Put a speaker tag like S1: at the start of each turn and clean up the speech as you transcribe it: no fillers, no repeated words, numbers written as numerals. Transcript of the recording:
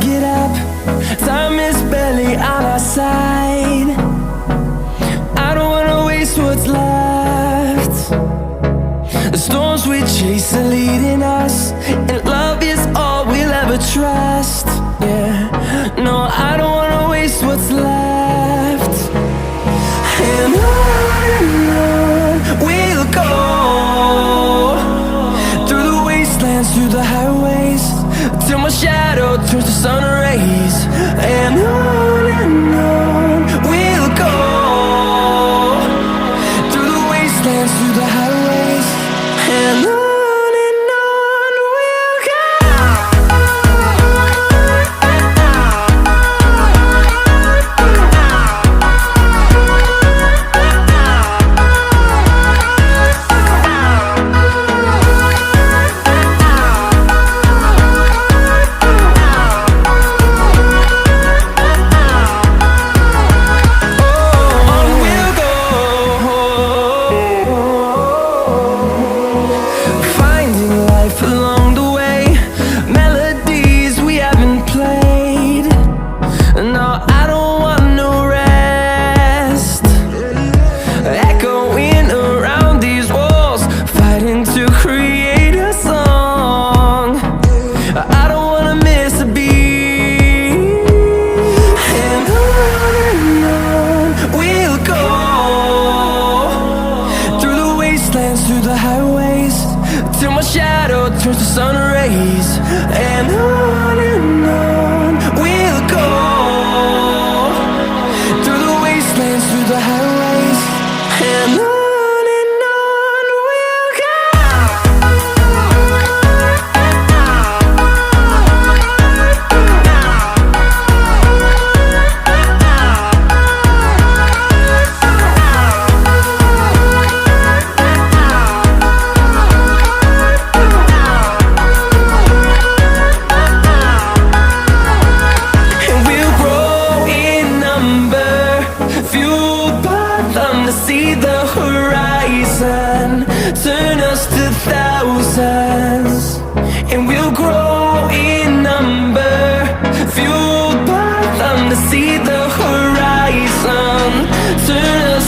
S1: get up. Time is barely on our side. I don't wanna waste what's left. The storms we chase are leading us, and love is all we'll ever trust. Yeah, no, I don't wanna waste what's left. And on we'll go, through the wastelands, through the highways, till my shadow turns to sun rays. And on we'll go, through the wastelands, through the highways, and on we'll go. Through the highways, till my shadow turns to sun rays. And on we'll go, through the wastelands, through the highways, and on we'll go. To see the horizon turn us to thousands, and we'll grow